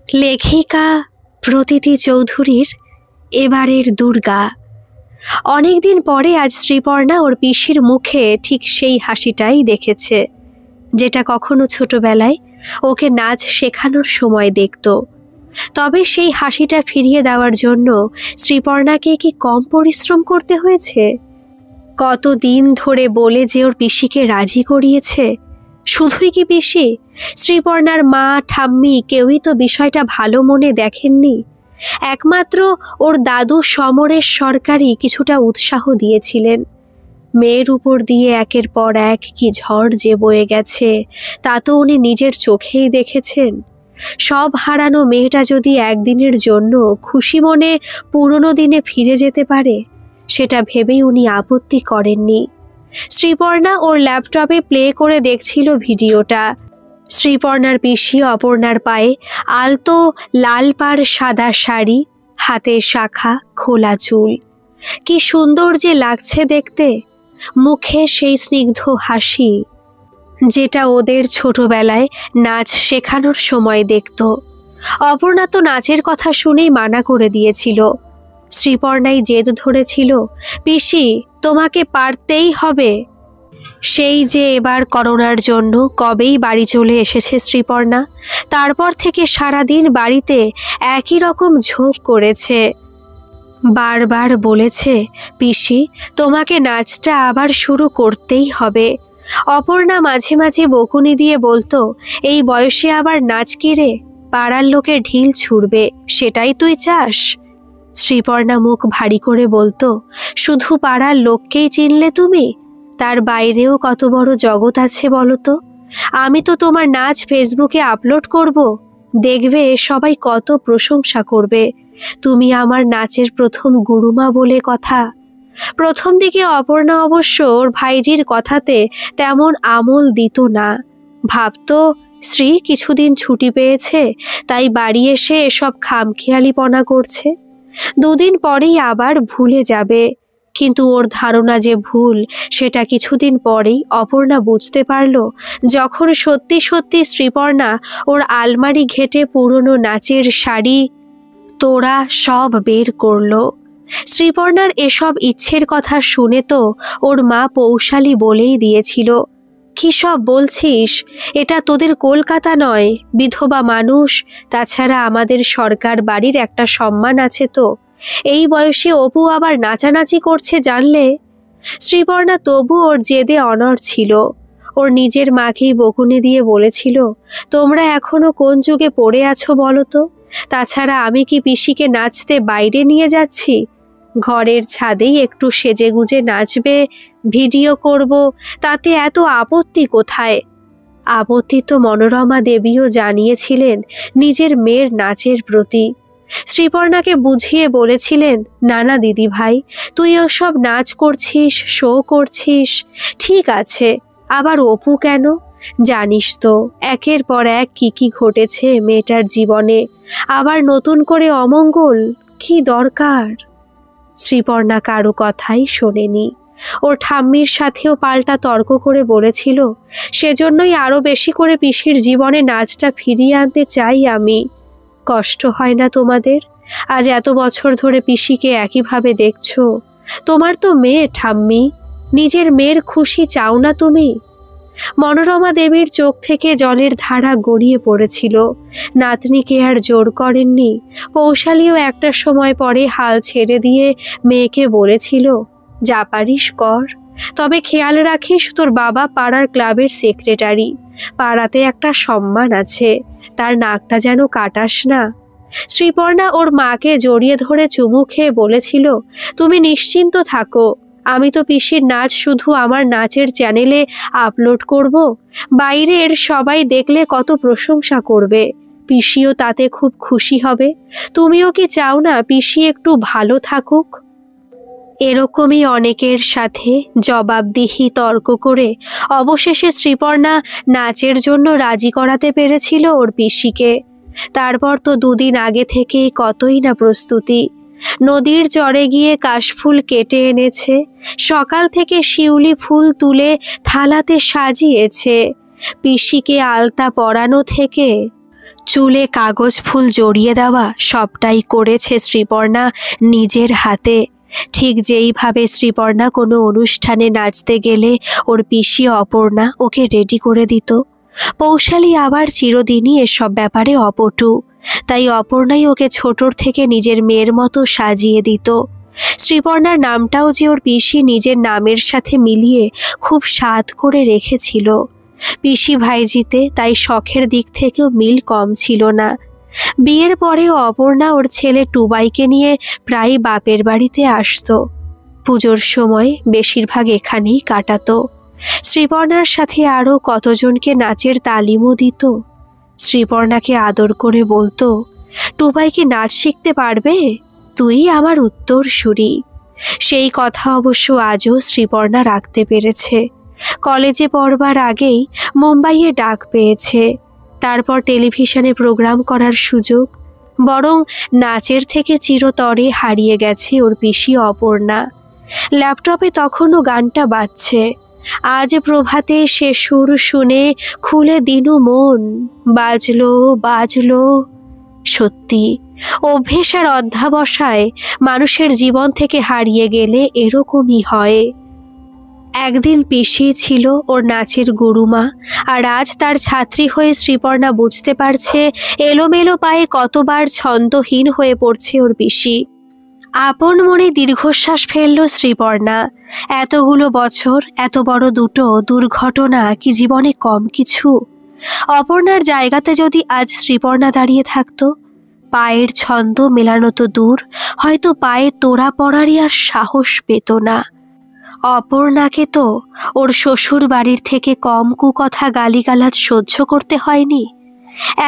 লেখিকা প্রতীতি চৌধুরীর এবারের দুর্গা। অনেকদিন পরে আজ শ্রীপর্ণা ওর পিসির মুখে ঠিক সেই হাসিটাই দেখেছে, যেটা কখনো ছোটবেলায় ওকে নাচ শেখানোর সময় দেখত। তবে সেই হাসিটা ফিরিয়ে দেওয়ার জন্য শ্রীপর্ণাকে কি কম পরিশ্রম করতে হয়েছে? কতদিন ধরে বলে যে ওর পিসিকে রাজি করিয়েছে। শুধুই কি পিসি, শ্রীপর্ণার মা ঠাম্মি কেউই তো বিষয়টা ভালো মনে দেখেননি। একমাত্র ওর দাদু সমরেশ সরকারই কিছুটা উৎসাহ দিয়েছিলেন। মেয়ের উপর দিয়ে একের পর এক কি ঝড় যে বয়ে গেছে তা তো উনি নিজের চোখেই দেখেছেন। সব হারানো মেয়েটা যদি একদিনের জন্য খুশি মনে পুরনো দিনে ফিরে যেতে পারে, সেটা ভেবেই উনি আপত্তি করেননি। শ্রীপর্ণা ওর ল্যাপটপে প্লে করে দেখছিল ভিডিওটা। শ্রীপর্ণার পিসি অপর্ণার পায়ে আলতো লাল পাড় সাদা শাড়ি, হাতে শাখা, খোলা চুল। কি সুন্দর যে লাগছে দেখতে। মুখে সেই স্নিগ্ধ হাসি যেটা ওদের ছোটবেলায় নাচ শেখানোর সময় দেখত। অপর্ণা তো নাচের কথা শুনেই মানা করে দিয়েছিল। শ্রীপর্ণাই জেদ ধরেছিল, পিসি তোমাকে পারতেই হবে। সেই যে এবার করোনার জন্য কবেই বাড়ি চলে এসেছে শ্রীপর্ণা, তারপর থেকে সারাদিন বাড়িতে একই রকম ঝোঁক করেছে। বারবার বলেছে, পিসি তোমাকে নাচটা আবার শুরু করতেই হবে। অপর্ণা মাঝে মাঝে বকুনি দিয়ে বলতো, এই বয়সে আবার নাচ কি রে, পাড়ার লোকে ঢিল ছুড়বে, সেটাই তুই চাস? শ্রীপর্ণা মুখ ভারী করে বলতো, শুধু পাড়ার লোককেই চিনলে তুমি? তার বাইরেও কত বড় জগৎ আছে বলো তো। আমি তো তোমার নাচ ফেসবুকে আপলোড করব, দেখবে সবাই কত প্রশংসা করবে। তুমি আমার নাচের প্রথম গুরুমা বলে কথা। প্রথম দিকে অপর্ণা অবশ্য ওর ভাইজির কথাতে তেমন আমল দিত না। ভাবতো শ্রী কিছুদিন ছুটি পেয়েছে, তাই বাড়ি এসে এসব খামখেয়ালিপনা করছে, দুদিন পরেই আবার ভুলে যাবে। কিন্তু ওর ধারণা যে ভুল, সেটা কিছুদিন পরেই অপর্ণা বুঝতে পারল, যখন সত্যি সত্যি শ্রীপর্ণা ওর আলমারি ঘেটে পুরনো নাচের শাড়ি তোড়া সব বের করলো। শ্রীপর্ণার এসব ইচ্ছের কথা শুনে তো ওর মা পৌশালী বলেই দিয়েছিল, কি সব বলছিস, এটা তোদের কলকাতা নয়, বিধবা মানুষ, তাছাড়া আমাদের সরকার বাড়ির একটা সম্মান আছে তো, এই বয়সে অপু আবার নাচানাচি করছে জানলে। শ্রীপর্ণা তবু ওর জেদে অনড় ছিল। ওর নিজের মাকেই বকুনি দিয়ে বলেছিল, তোমরা এখনো কোন যুগে পড়ে আছো বলো তো? তাছাড়া আমি কি পিসিকে নাচতে বাইরে নিয়ে যাচ্ছি? ঘরের ছাদেই একটু সেজেগুজে নাচবে, ভিডিও করব, তাতে এত আপত্তি কোথায়? আপত্তি তো মনোরমা দেবীও জানিয়েছিলেন নিজের মেয়ের নাচের প্রতি। শ্রীপর্ণাকে বুঝিয়ে বলেছিলেন, না না দিদি ভাই, তুই ওসব নাচ করছিস, শো করছিস, ঠিক আছে, আবার অপু কেন? জানিস তো একের পর এক কি ঘটেছে মেয়েটার জীবনে, আবার নতুন করে অমঙ্গল, কি দরকার? শ্রীপর্ণা কারো কথাই শোনেনি। ওর ঠাম্মির সাথেও পাল্টা তর্ক করে বলেছিল, সেজন্যই আরো বেশি করে পিসির জীবনে নাচটা ফিরিয়ে আনতে চাই আমি। কষ্ট হয় না তোমাদের? আজ এত বছর ধরে পিসিকে একইভাবে দেখছো। তোমার তো মেয়ে ঠাম্মি, নিজের মেয়ের খুশি চাও না তুমি? মনোরমা দেবীর চোখ থেকে জলের ধারা গড়িয়ে পড়েছিল। নাতনিকে আর জোর করেননি। পৌশালীও একটা সময় পরে হাল ছেড়ে দিয়ে মেয়েকে বলেছিল, যা পারিস কর, তবে খেয়াল রাখিস তোর বাবা পাড়ার ক্লাবের সেক্রেটারি, পাড়াতে একটা সম্মান আছে, তার নাকটা যেন কাটাস না। শ্রীপর্ণা ওর মাকে জড়িয়ে ধরে চুমু খেয়ে বলেছিল, তুমি নিশ্চিন্ত থাকো, আমি তো পিসির নাচ শুধু আমার নাচের চ্যানেলে আপলোড করব, বাইরের সবাই দেখলে কত প্রশংসা করবে, পিসিও তাতে খুব খুশি হবে। তুমিও কি চাও না পিসি একটু ভালো থাকুক? এরকমই অনেকের সাথে জবাবদিহি তর্ক করে অবশেষে শ্রীপর্ণা নাচের জন্য রাজি করাতে পেরেছিল ওর পিসিকে। তারপর তো দুদিন আগে থেকে কতই না প্রস্তুতি। নদীর চরে গিয়ে কাশফুল কেটে এনেছে, সকাল থেকে শিউলি ফুল তুলে থালাতে সাজিয়েছে, পিসিকে আলতা পরানো থেকে চুলে কাগজ ফুল জড়িয়ে দেওয়া সবটাই করেছে শ্রীপর্ণা নিজের হাতে। ঠিক যেইভাবে শ্রীপর্ণা কোনো অনুষ্ঠানে নাচতে গেলে ওর পিসি অপর্ণা ওকে রেডি করে দিত, পৌশালী আবার চিরদিনই এসব ব্যাপারে অপটু, তাই অপর্ণাই ওকে ছোটর থেকে নিজের মেয়ের মতো সাজিয়ে দিত। শ্রীপর্ণার নামটাও যে ওর পিসি নিজের নামের সাথে মিলিয়ে খুব স্বাদ করে রেখেছিল। পিসি ভাইজিতে তাই শখের দিক থেকেও মিল কম ছিল না। বিয়ের পরেও অপর্ণা ওর ছেলে টুবাইকে নিয়ে প্রায় বাপের বাড়িতে আসতো। পুজোর সময় বেশিরভাগ এখানেই কাটাতো। শ্রীপর্ণার সাথে আরও কতজনকে নাচের তালিমও দিত। শ্রীপর্ণাকে আদর করে বলতো, টুবাইকে নাচ শিখতে পারবে? তুই আমার উত্তরসূরি। সেই কথা অবশ্য আজও শ্রীপর্ণা রাখতে পেরেছে। কলেজে পড়বার আগেই মুম্বাইয়ে ডাক পেয়েছে, তারপর টেলিভিশনে প্রোগ্রাম করার সুযোগ। বরং নাচের থেকে চিরতরে হারিয়ে গেছে ওর পিসি অপর্ণা। ল্যাপটপে তখনও গানটা বাজছে, আজ প্রভাতে সে সুর শুনে খুলে দিনু মন, বাজলো বাজলো। সত্যি, অভ্যেস আর অধ্যাবসায় মানুষের জীবন থেকে হারিয়ে গেলে এরকমই হয়। একদিন পিসি ছিল ওর নাচের গুরুমা, আর আজ তার ছাত্রী হয়ে শ্রীপর্ণা বুঝতে পারছে এলোমেলো পায়ে কতবার ছন্দহীন হয়ে পড়ছে ওর পিসি। আপন মনে দীর্ঘশ্বাস ফেলল শ্রীপর্ণা। এতগুলো বছর, এত বড় দুটো দুর্ঘটনা কি জীবনে কম কিছু? অপর্ণার জায়গাতে যদি আজ শ্রীপর্ণা দাঁড়িয়ে থাকতো, পায়ের ছন্দ মেলানো তো দূর, হয়তো পায়ে তোড়া পড়ারই আর সাহস পেত না। অপর্ণাকে তো ওর শ্বশুর বাড়ির থেকে কম কুকথা গালিগালাজ সহ্য করতে হয়নি।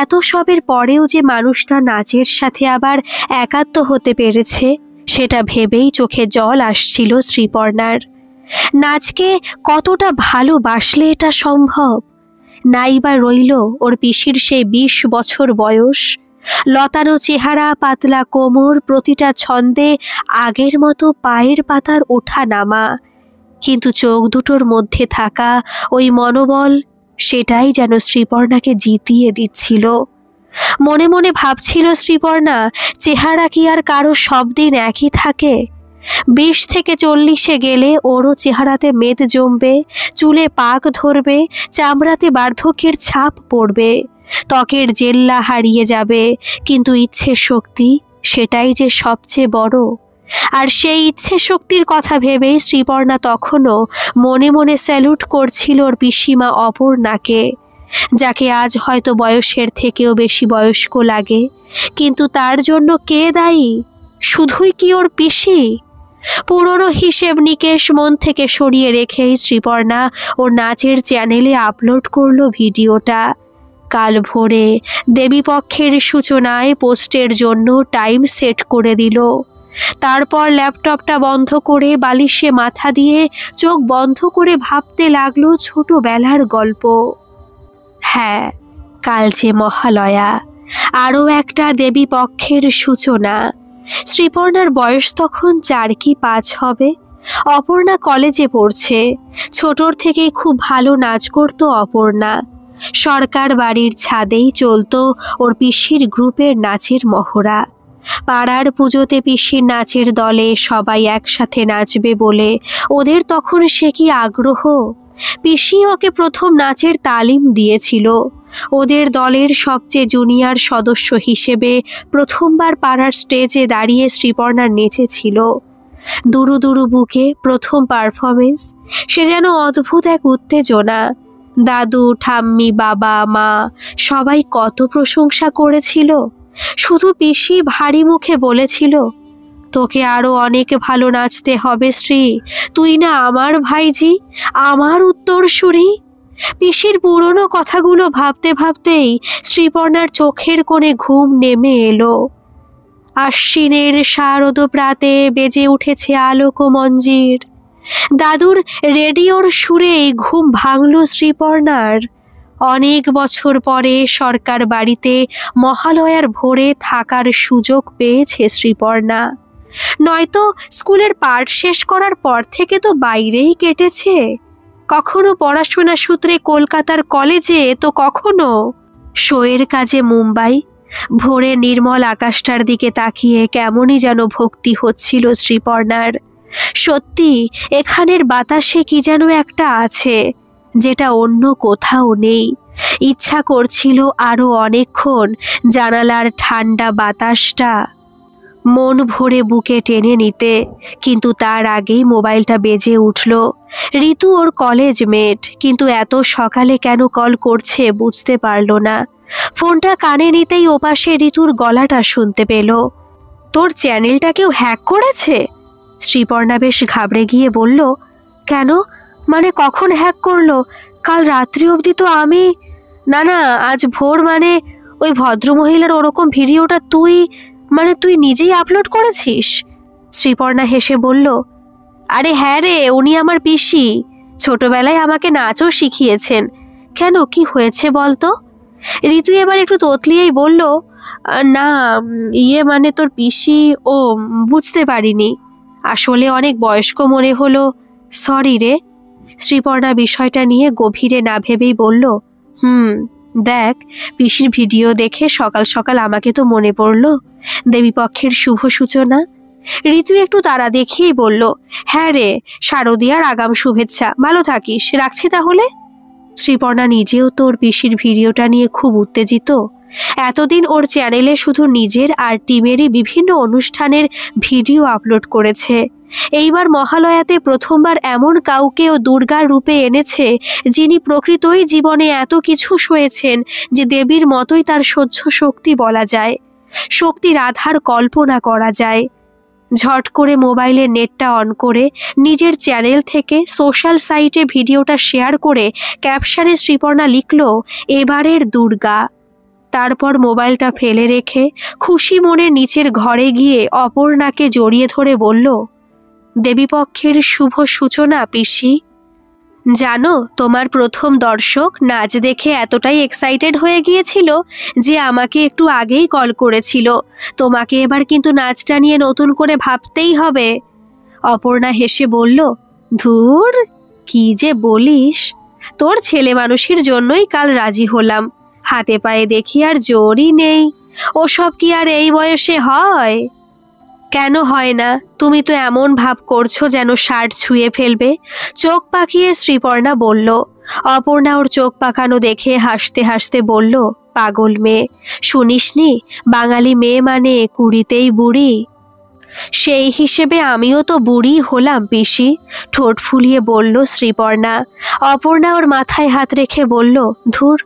এত সবের পরেও যে মানুষটা নাচের সাথে আবার একাত্ম হতে পেরেছে, সেটা ভেবেই চোখে জল আসছিল শ্রীপর্ণার। নাচকে কতটা ভালোবাসলে এটা সম্ভব? নাই বা রইল ওর পিসির সেই 20 বছর বয়স, লতানো চেহারা, পাতলা কোমর, প্রতিটা ছন্দে আগের মতো পায়ের পাতার ওঠা নামা। কিন্তু চোখ দুটোর মধ্যে থাকা ওই মনোবল, সেটাই যেন শ্রীপর্ণাকে জিতিয়ে দিচ্ছিল। মনে মনে ভাবছিল শ্রীপর্ণা, চেহারা কি আর কারো সব দিন একই থাকে? 20 থেকে 40-এ গেলে ওরও চেহারাতে মেদ জমবে, চুলে পাক ধরবে, চামড়াতে বার্ধক্যের ছাপ পড়বে, ত্বকের জেল্লা হারিয়ে যাবে, কিন্তু ইচ্ছে শক্তি, সেটাই যে সবচেয়ে বড়। আর সেই ইচ্ছে শক্তির কথা ভেবেই শ্রীপর্ণা তখনও মনে মনে স্যালুট করছিল ওর পিসিমা অপর্ণাকে, যাকে আজ হয়তো বয়সের থেকেও বেশি বয়স্ক লাগে। কিন্তু তার জন্য কে দায়ী? শুধুই কি ওর পিসি? পুরনো হিসেব নিকেশ মন থেকে সরিয়ে রেখেই শ্রীপর্ণা ওর নাচের চ্যানেলে আপলোড করলো ভিডিওটা। কাল ভোরে দেবীপক্ষের সূচনায় পোস্টের জন্য টাইম সেট করে দিল। তারপর ল্যাপটপটা বন্ধ করে বালিশে মাথা দিয়ে চোখ বন্ধ করে ভাবতে লাগলো ছোটবেলার গল্প। হ্যাঁ, কাল যে মহালয়া, আরও একটা দেবীপক্ষের সূচনা। শ্রীপর্ণার বয়স তখন 4 কি 5 হবে। অপর্ণা কলেজে পড়ছে। ছোটর থেকেই খুব ভালো নাচ করতো অপর্ণা। সরকার বাড়ির ছাদেই চলতো ওর পিসির গ্রুপের নাচের মহড়া। পাড়ার পুজোতে পিসির নাচের দলে সবাই একসাথে নাচবে বলে ওদের তখন সে কি আগ্রহ। পিসি ওকে প্রথম নাচের তালিম দিয়েছিল। ওদের দলের সবচেয়ে জুনিয়র সদস্য হিসেবে প্রথমবার পাড়ার স্টেজে দাঁড়িয়ে শ্রীপর্ণা নেচেছিল। দুরু দুরু বুকে প্রথম পারফরমেন্স, সে যেন অদ্ভুত এক উত্তেজনা। দাদু, ঠাম্মি, বাবা, মা সবাই কত প্রশংসা করেছিল। শুধু পিসি ভারী মুখে বলেছিল, তোকে আরো অনেক ভালো নাচতে হবে শ্রী, তুই না আমার ভাইজি, আমার উত্তরসূরি। পিসির পুরনো কথাগুলো ভাবতে ভাবতেই শ্রীপর্ণার চোখের কোণে ঘুম নেমে এলো। আশ্বিনের শারদ প্রাতে বেজে উঠেছে আলোক মঞ্জির। দাদুর রেডিওর সুরেই ঘুম ভাঙল শ্রীপর্ণার। অনেক বছর পরে সরকার বাড়িতে মহালয়ার ভোরে থাকার সুযোগ পেয়েছে শ্রীপর্ণা। নয়তো স্কুলের পাঠ শেষ করার পর থেকে তো বাইরেই কেটেছে। কখনো পড়াশোনা সূত্রে কলকাতার কলেজে, তো কখনো শোয়ের কাজে মুম্বাই, ভোরে নির্মল আকাশটার দিকে তাকিয়ে কেমনই যেন ভক্তি হচ্ছিল শ্রীপর্ণার। সত্যি এখানের বাতাসে কি যেন একটা আছে, যেটা অন্য কোথাও নেই। ইচ্ছা করছিল আরো অনেকক্ষণ জানালার ঠান্ডা বাতাসটা মন ভরে বুকে টেনে নিতে, কিন্তু তার আগেই মোবাইলটা বেজে উঠল। ঋতু ওর কলেজ মেট, কিন্তু এত সকালে কেন কল করছে বুঝতে পারল না। ফোনটা কানে নিতেই ওপাশে ঋতুর গলাটা শুনতে পেল। তোর চ্যানেলটা কেউ হ্যাক করেছে? শ্রীপর্ণা বেশ ঘাবড়ে গিয়ে বলল, কেন? মানে কখন হ্যাক করলো? কাল রাত্রি অবধি তো আমি... না না, আজ ভোর, মানে ওই ভদ্রমহিলার ওরকম ভিডিওটা তুই নিজেই আপলোড করেছিস? শ্রীপর্ণা হেসে বলল, আরে হ্যাঁ রে, উনি আমার পিসি। ছোটবেলায় আমাকে নাচও শিখিয়েছেন। কেন, কি হয়েছে বলতো? ঋতু এবার একটু তোতলিয়েই বলল, না মানে তোর পিসি... ও, বুঝতে পারিনি, আসলে অনেক বয়স্ক মনে হলো, সরি রে। শ্রীপর্ণা বিষয়টা নিয়ে গভীরে না ভেবেই বলল, দেখ, পিসির ভিডিও দেখে সকাল সকাল আমাকে তো মনে পড়ল, দেবীপক্ষের শুভ সূচনা। ঋতু একটু তাড়া দেখিয়েই বলল, হ্যাঁ রে, শারদীয়ার আগাম শুভেচ্ছা, ভালো থাকিস, রাখছি তাহলে। শ্রীপর্ণা নিজেও তোর পিসির ভিডিওটা নিয়ে খুব উত্তেজিত। এতদিন ওর চ্যানেলে শুধু নিজের আর টিমেরই বিভিন্ন অনুষ্ঠানের ভিডিও আপলোড করেছে। এইবার মহালয়াতে প্রথমবার এমন কাউকেও দুর্গার রূপে এনেছে, যিনি প্রকৃতই জীবনে এত কিছু সয়েছেন যে দেবীর মতোই তার সহ্য শক্তি বলা যায়, শক্তির আধার কল্পনা করা যায়। ঝট করে মোবাইলের নেটটা অন করে নিজের চ্যানেল থেকে সোশ্যাল সাইটে ভিডিওটা শেয়ার করে ক্যাপশনে শ্রীপর্ণা লিখল, এবারের দুর্গা। তারপর মোবাইলটা ফেলে রেখে খুশি মনে নিচের ঘরে গিয়ে অপর্ণাকে জড়িয়ে ধরে বলল, দেবীপক্ষের শুভ সূচনা পিসি। জানো, তোমার প্রথম দর্শক নাচ দেখে এতটাই এক্সাইটেড হয়ে গিয়েছিল যে আমাকে একটু আগেই কল করেছিল। তোমাকে এবার কিন্তু নাচটা নিয়ে নতুন করে ভাবতেই হবে। অপর্ণা হেসে বলল, ধুর, কি যে বলিস, তোর ছেলে মানুষের জন্যই কাল রাজি হলাম। হাতে পায়ে দেখি আর জোরই নেই, ওসব কি আর এই বয়সে হয়? কেন হয় না? তুমি তো এমন ভাব করছো যেন শার্ট ছুঁয়ে ফেলবে। চোখ পাকিয়ে শ্রীপর্ণা বলল। অপর্ণা ওর চোখ পাকানো দেখে হাসতে হাসতে বলল, পাগল মেয়ে, শুনিসনি, বাঙালি মেয়ে মানে 20তেই বুড়ি। সেই হিসেবে আমিও তো বুড়ি হলাম পিসি, ঠোঁট ফুলিয়ে বলল শ্রীপর্ণা। অপর্ণা ওর মাথায় হাত রেখে বলল, ধুর,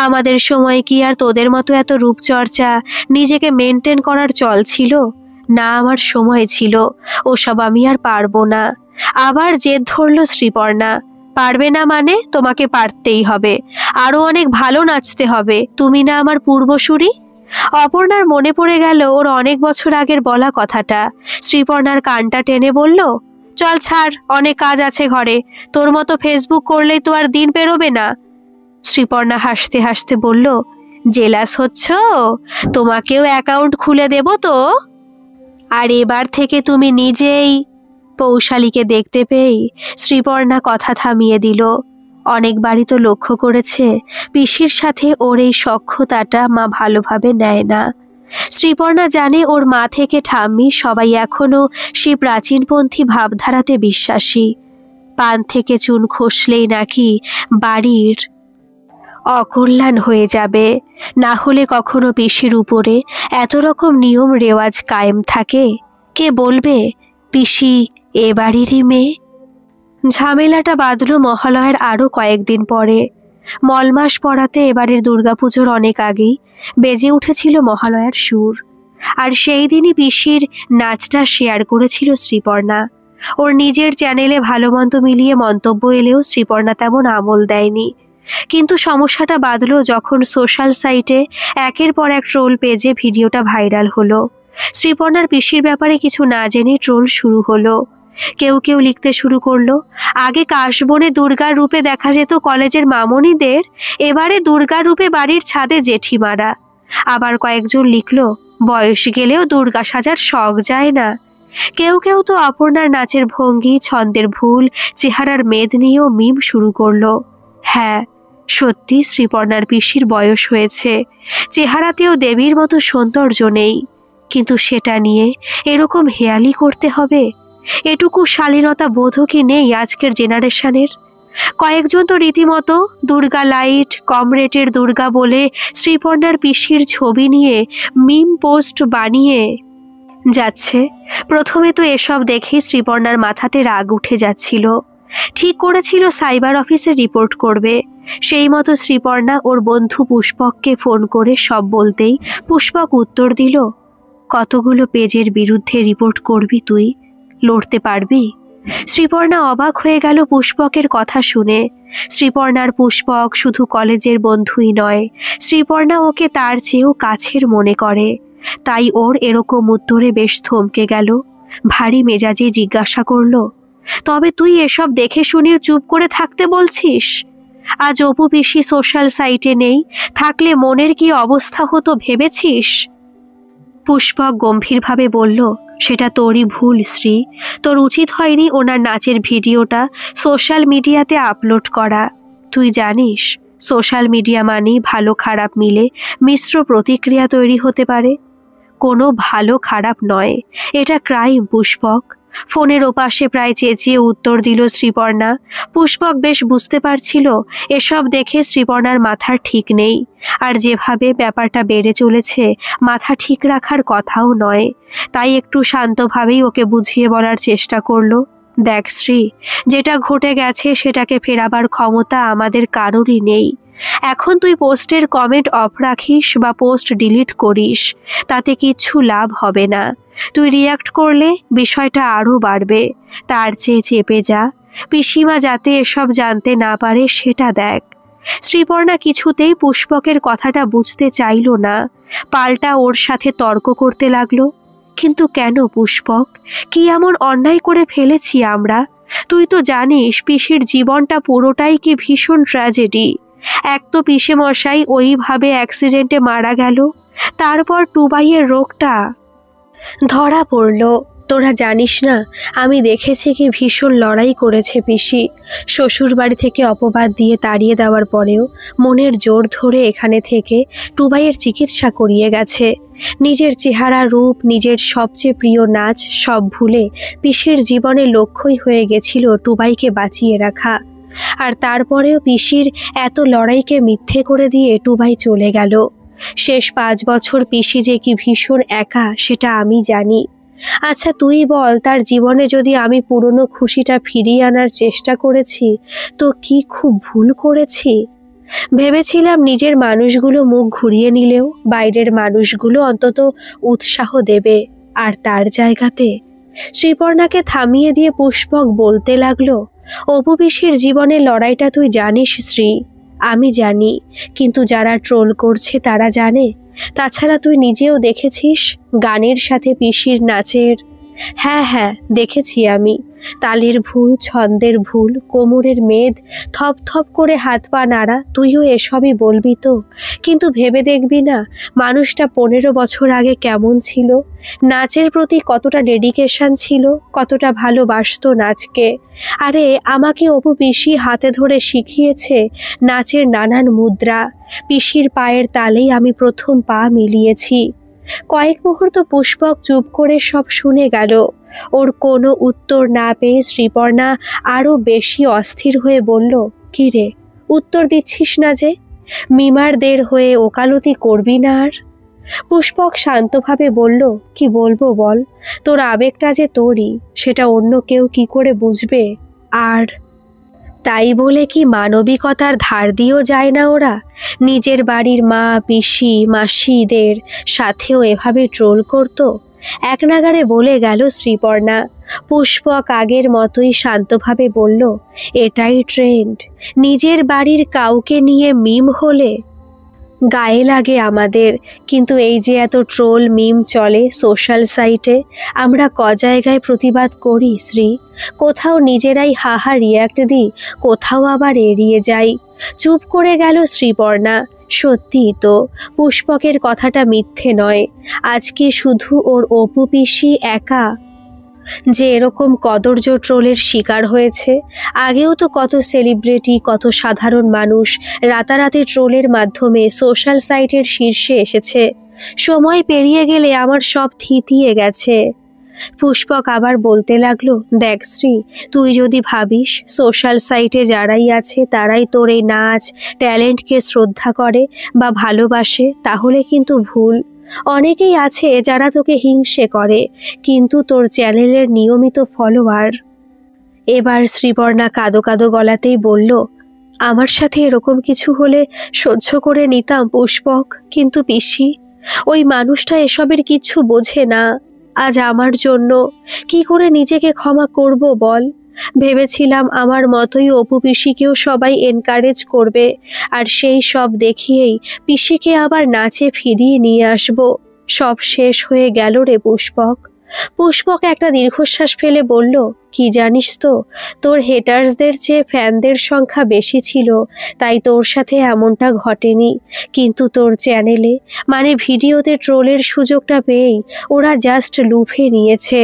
আমাদের সময় কি আর তোদের মতো এত রূপচর্চা, নিজেকে মেনটেন করার চল ছিল? না, আমার সময় ছিল, ওসব আমি আর পারবো না। আবার জেদ ধরল শ্রীপর্ণা। পারবে না মানে? তোমাকে পারতেই হবে, আরো অনেক ভালো নাচতে হবে। তুমি না আমার পূর্বসূরি? অপর্ণার মনে পড়ে গেল ওর অনেক বছর আগের বলা কথাটা। শ্রীপর্ণার কানটা টেনে বলল, চল ছাড়, অনেক কাজ আছে ঘরে, তোর মতো ফেসবুক করলেই তো আর দিন পেরোবে না। শ্রীপর্ণা হাসতে হাসতে বলল, জেলাস হচ্ছ? তোমাকেও অ্যাকাউন্ট খুলে দেব তো। আর এবার থেকে তুমি নিজেই। পৌশালীকে দেখতে পেয়েই শ্রীপর্ণা কথা থামিয়ে দিল। অনেকবারই তো লক্ষ্য করেছে পিসির সাথে ওর এই সখ্যতাটা মা ভালোভাবে নেয় না। শ্রীপর্ণা জানে ওর মা থেকে ঠাম্মি সবাই এখনো সেই প্রাচীনপন্থী ভাবধারাতে বিশ্বাসী। পান থেকে চুন খসলেই নাকি বাড়ির অকল্যাণ হয়ে যাবে, না হলে কখনো পিসির উপরে এত রকম নিয়ম রেওয়াজ কায়েম থাকে? কে বলবে পিসি এ বাড়িরই মেয়ে? ঝামেলাটা বাঁধল মহালয়ার আরও কয়েকদিন পরে। মলমাস পড়াতে এবারের দুর্গাপুজোর অনেক আগেই বেজে উঠেছিল মহালয়ার সুর। আর সেই দিনই পিসির নাচটা শেয়ার করেছিল শ্রীপর্ণা। ওর নিজের চ্যানেলে ভালো মন্দ মিলিয়ে মন্তব্য এলেও শ্রীপর্ণা তেমন আমল দেয়নি। কিন্তু সমস্যাটা বাঁধল যখন সোশ্যাল সাইটে একের পর এক ট্রোল পেজে ভিডিওটা ভাইরাল হলো। শ্রীপর্ণার পিসির ব্যাপারে কিছু না জেনে ট্রোল শুরু হলো। কেউ কেউ লিখতে শুরু করলো, আগে কাশবনে দুর্গার রূপে দেখা যেত কলেজের মামনিদের, এবারে দুর্গার রূপে বাড়ির ছাদে জেঠিমারা। আবার কয়েকজন লিখলো, বয়স গেলেও দুর্গা সাজার শখ যায় না। কেউ কেউ তো অপর্ণার নাচের ভঙ্গি, ছন্দের ভুল, চেহারার মেদ নিয়েও মিম শুরু করলো। হ্যাঁ, সত্যি শ্রীপর্ণার পিসির বয়স হয়েছে, চেহারাতেও দেবীর মতো সৌন্দর্য নেই, কিন্তু সেটা নিয়ে এরকম হেয়ালি করতে হবে? এটুকু শালীনতা বোধও কি নেই আজকের জেনারেশনের? কয়েকজন তো রীতিমতো দুর্গা লাইট, কমরেডের দুর্গা বলে শ্রীপর্ণার পিসির ছবি নিয়ে মিম পোস্ট বানিয়ে যাচ্ছে। প্রথমে তো এসব দেখেই শ্রীপর্ণার মাথাতে রাগ উঠে যাচ্ছিল। ঠিক করেছিল সাইবার অফিসে রিপোর্ট করবে। সেই মতো শ্রীপর্ণা ওর বন্ধু পুষ্পককে ফোন করে সব বলতেই পুষ্পক উত্তর দিল, কতগুলো পেজের বিরুদ্ধে রিপোর্ট করবি তুই? লড়তে পারবি? শ্রীপর্ণা অবাক হয়ে গেল পুষ্পকের কথা শুনে। শ্রীপর্ণার পুষ্পক শুধু কলেজের বন্ধুই নয়, শ্রীপর্ণা ওকে তার চেয়েও কাছের মনে করে। তাই ওর এরকম উত্তরে বেশ থমকে গেল। ভারী মেজাজে জিজ্ঞাসা করল, তবে তুই এসব দেখে শুনে চুপ করে থাকতে বলছিস? আজ অপু পিসি সোশ্যাল সাইটে নেই, থাকলে মনের কি অবস্থা হতো ভেবেছিস? পুষ্পক গম্ভীরভাবে বলল, সেটা তোরই ভুল শ্রী। তোর উচিত হয়নি ওনার নাচের ভিডিওটা সোশ্যাল মিডিয়াতে আপলোড করা। তুই জানিস সোশ্যাল মিডিয়া মানেই ভালো খারাপ মিলে মিশ্র প্রতিক্রিয়া তৈরি হতে পারে। কোনো ভালো খারাপ নয়, এটা ক্রাইম পুষ্পক। ফোনের ওপাশে প্রায় চেঁচিয়ে উত্তর দিল শ্রীপর্ণা। পুষ্পক বেশ বুঝতে পারছিল এসব দেখে শ্রীপর্ণার মাথার ঠিক নেই, আর যেভাবে ব্যাপারটা বেড়ে চলেছে মাথা ঠিক রাখার কথাও নয়। তাই একটু শান্তভাবেই ওকে বুঝিয়ে বলার চেষ্টা করলো, দেখ শ্রী, যেটা ঘটে গেছে সেটাকে ফেরাবার ক্ষমতা আমাদের কারোরই নেই। এখন তুই পোস্টের কমেন্ট অফ রাখিস বা পোস্ট ডিলিট করিস, তাতে কিচ্ছু লাভ হবে না। তুই রিয়াক্ট করলে বিষয়টা আরও বাড়বে। তার চেয়ে চেপে যা, পিসিমা যাতে এসব জানতে না পারে সেটা দেখ। শ্রীপর্ণা কিছুতেই পুষ্পকের কথাটা বুঝতে চাইল না, পাল্টা ওর সাথে তর্ক করতে লাগলো। কিন্তু কেন পুষ্পক? কি এমন অন্যায় করে ফেলেছি আমরা? তুই তো জানিস পিসির জীবনটা পুরোটাই কি ভীষণ ট্র্যাজেডি। এক তো পিসে মশাই ওইভাবে অ্যাক্সিডেন্টে মারা গেল, তারপর টুবাইয়ের রোগটা ধরা পড়ল। তোরা জানিস না, আমি দেখেছি কি ভীষণ লড়াই করেছে পিসি। শ্বশুর বাড়ি থেকে অপবাদ দিয়ে তাড়িয়ে দেওয়ার পরেও মনের জোর ধরে এখানে থেকে টুবাইয়ের চিকিৎসা করিয়ে গেছে। নিজের চেহারা, রূপ, নিজের সবচেয়ে প্রিয় নাচ সব ভুলে পিসির জীবনে লক্ষ্যই হয়ে গেছিল টুবাইকে বাঁচিয়ে রাখা। আর তারপরেও পিসির এত লড়াইকে মিথ্যে করে দিয়ে টুবাই চলে গেল। শেষ 5 বছর পিসি যে কি ভীষণ একা সেটা আমি জানি। আচ্ছা তুই বল, তার জীবনে যদি আমি পুরনো খুশিটা ফিরিয়ে আনার চেষ্টা করেছি তো কি খুব ভুল করেছি? ভেবেছিলাম নিজের মানুষগুলো মুখ ঘুরিয়ে নিলেও বাইরের মানুষগুলো অন্তত উৎসাহ দেবে, আর তার জায়গাতে শ্রীপর্ণাকে থামিয়ে দিয়ে পুষ্পক বলতে লাগলো, অপু পিসির জীবনের লড়াইটা তুই জানিস শ্রী, আমি জানি, কিন্তু যারা ট্রোল করছে তারা জানে? তাছাড়া তুই নিজেও দেখেছিস গানের সাথে পিসির নাচের। হ্যাঁ, দেখেছি আমি। তালির ভুল, ছন্দের ভুল, কোমরের মেদ, থপ থপ করে হাত পা নাড়া, তুইও এসবই বলবি তো? কিন্তু ভেবে দেখবি না মানুষটা 15 বছর আগে কেমন ছিল, নাচের প্রতি কতটা ডেডিকেশন ছিল, কতটা ভালোবাসতো নাচকে। আরে আমাকে অপু পিসি হাতে ধরে শিখিয়েছে নাচের নানান মুদ্রা। পিসির পায়ের তালেই আমি প্রথম পা মিলিয়েছি। কয়েক মুহূর্ত পুষ্পক চুপ করে সব শুনে গেল। ওর কোনো উত্তর না পেয়ে শ্রীপর্ণা আরও বেশি অস্থির হয়ে বলল, কি রে, উত্তর দিচ্ছিস না যে? মিমারদের হয়ে ওকালতি করবি না আর? পুষ্পক শান্তভাবে বলল, কি বলবো বল, তোর আবেগটা যে তোরই, সেটা অন্য কেউ কি করে বুঝবে? আর তাই বলে কি মানবিকতার ধার দিয়েও যায় না ওরা? নিজের বাড়ির মা, পিসি, মাসিদের সাথেও এভাবে ট্রোল করতো? এক নাগারে বলে গেল শ্রীপর্ণা। পুষ্পক আগের মতোই শান্তভাবে বলল, এটাই ট্রেন্ড। নিজের বাড়ির কাউকে নিয়ে মিম হলে গায়ে লাগে আমাদের, কিন্তু এই যে এত ট্রোল মিম চলে সোশ্যাল সাইটে, আমরা জায়গায় প্রতিবাদ করি শ্রী। কোথাও নিজেরাই হাহা রিয়াক্ট দিই, কোথাও আবার এড়িয়ে যাই। চুপ করে গেল শ্রীপর্ণা। সত্যিই তো, পুষ্পকের কথাটা মিথ্যে নয়। আজকে শুধু ওর অপু পিসি একা যে এরকম কদর্য ট্রোলের শিকার হয়েছে। আগেও তো কত সেলিব্রিটি, কত সাধারণ মানুষ রাতারাতি ট্রোলের মাধ্যমে সোশ্যাল সাইটের শীর্ষে এসেছে। সময় পেরিয়ে গেলে আমার সব থিতিয়ে গেছে। পুষ্পক আবার বলতে লাগলো, দেখ শ্রী, তুই যদি ভাবিস সোশ্যাল সাইটে যারাই আছে তারাই তোর এই নাচ ট্যালেন্টকে শ্রদ্ধা করে বা ভালোবাসে, তাহলে কিন্তু ভুল। অনেকেই আছে যারা তোকে হিংসে করে, কিন্তু তোর চ্যানেলের নিয়মিত ফলোয়ার। এবার শ্রীবর্ণা কাঁদো কাঁদো গলাতেই বলল, আমার সাথে এরকম কিছু হলে সহ্য করে নিতাম পুষ্পক, কিন্তু পিসি, ওই মানুষটা এসবের কিচ্ছু বোঝে না। আজ আমার জন্য কি করে নিজেকে ক্ষমা করব বল? ভেবেছিলাম আমার মতোই অপু পিসিকেও সবাই এনকারেজ করবে, আর সেই সব দেখিয়েই পিসিকে আবার নাচে ফিরিয়ে নিয়ে আসব। সব শেষ হয়ে গেল রে পুষ্পক। পুষ্পক একটা দীর্ঘশ্বাস ফেলে বলল, কি জানিস তো, তোর হেটার্সদের চেয়ে ফ্যানদের সংখ্যা বেশি ছিল, তাই তোর সাথে এমনটা ঘটেনি। কিন্তু তোর চ্যানেলে, মানে ভিডিওতে ট্রোলের সুযোগটা পেয়েই ওরা জাস্ট লুফে নিয়েছে।